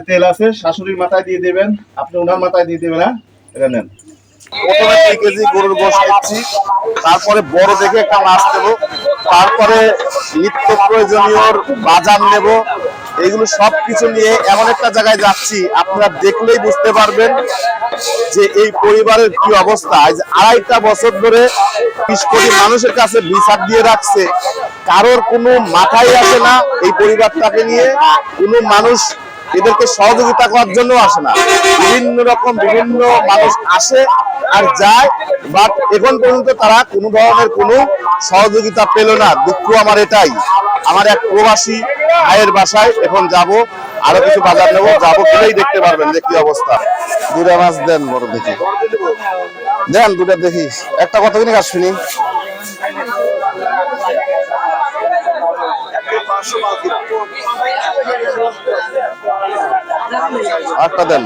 তেল আছে, শাশুড়ির মাথায় দিয়ে দেবেন, আপনি ওনার মাথায় দিয়ে দেবেন। হ্যাঁ, এটা নেন। প্রথমে 2 কেজি গরুর গোশত নিচ্ছি, তারপরে বড় দেখে একটা মাছ নেবো, তারপরে নিত্য প্রয়োজনীয় বাজার নেব। এগুলো সবকিছু নিয়ে এমন একটা জায়গায় যাচ্ছি, আপনারা দেখলেই বুঝতে পারবেন যে এই পরিবারের কি অবস্থা। আজ 2.5 বছর ধরে 20 কোটি মানুষের কাছে বিচার দিয়ে রাখছে, কারোর কোনো মাথায় আসে না এই পরিবারটাকে নিয়ে। কোনো মানুষ এদেরকে সহযোগিতা করার জন্য আসে না। বিভিন্ন মানুষ আসে আর যায়, বাট এখন পর্যন্ত তারা কোনো ধরনের কোনো সহযোগিতা পেল না। দুঃখ আমার এটাই। আমার এক প্রবাসী ভাইয়ের বাসায় এখন যাব, আরো কিছু বাজার নেবো, যাবো, গেলেই দেখতে পারবেন যে কি অবস্থা। 2টা মাছ দেন, বড় দেখি দেন, 2টা দেখি। একটা কত কিনে কাজ শুনি? আটটা দেন।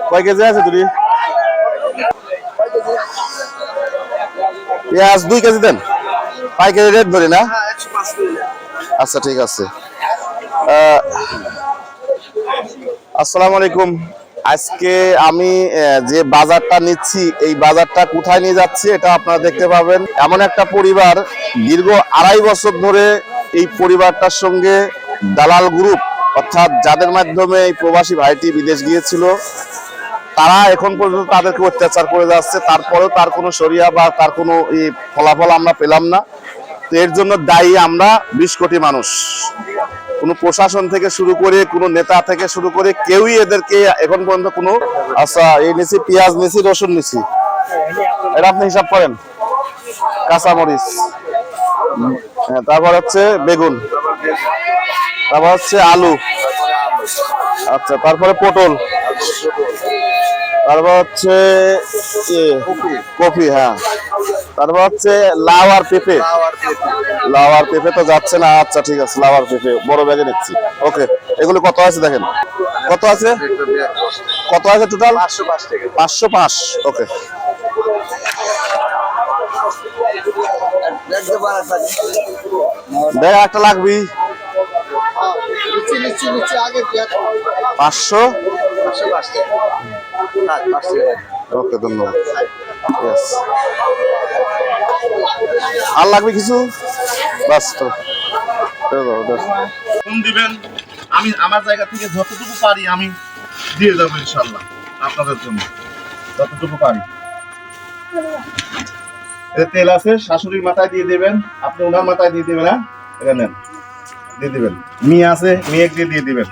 কয় কেজি আছে দুটি? পেঁয়াজ 2 কেজি দেন, পাইকারি রেট ধরি না? আচ্ছা ঠিক আছে। আসসালামু আলাইকুম। আজকে আমি যে বাজারটা নিচ্ছি, এই বাজারটা কোথায় নিয়ে যাচ্ছি এটা আপনারা দেখতে পাবেন। এমন একটা পরিবার, দীর্ঘ 2.5 বছর ধরে এই পরিবারটার সঙ্গে দালাল গ্রুপ, অর্থাৎ যাদের মাধ্যমে এই প্রবাসী ভাইটি বিদেশ গিয়েছিল, তারা এখন পর্যন্ত তাদেরকে অত্যাচার করে যাচ্ছে। তারপরেও তার কোনো সরিয়া বা তার কোনো ফলাফল আমরা পেলাম না। তো এর জন্য দায়ী আমরা 20 কোটি মানুষ। কোনো প্রশাসন থেকে শুরু করে, কোনো নেতা থেকে শুরু করে কেউই এদেরকে এখন পর্যন্ত কোনো। আচ্ছা, এই নিচ্ছি পেঁয়াজ, নিচ্ছি রসুন, নিচ্ছি। এটা আপনি হিসাব করেন। কাঁচামরিচ, তারপর হচ্ছে বেগুন, তারপর হচ্ছে আলু, আচ্ছা, তারপরে পটল, তারপর হচ্ছে কফি, হ্যাঁ, তারপর হচ্ছে লাউ আর পেঁপে। লাউ আর পেঁপে তো যাচ্ছে না। আচ্ছা ঠিক আছে, লাউ আর পেঁপে বড় ব্যাগে নিচ্ছি। ওকে, এগুলো কত আছে দেখেন, কত আছে, কত আছে টোটাল? 505। ওকে, দেখ একটা লাগবি। 500। ওকে, ধন্যবাদ। আর লাগবে কিছু? বাস তো দিবেন। আমি আমার জায়গা থেকে যতটুকু পারি আমি দিয়ে যাবো ইনশাল্লাহ, আপনাদের জন্য যতটুকু পারি। তেল আছে, শাশুড়ির মাথায় দিয়ে দেবেন, আপনি ওনার মাথায় দিয়ে দেবেন। হ্যাঁ, এটা নেন, দিয়ে দিবেন। মেয়ে আছে, মেয়েকে দিয়ে দিবেন।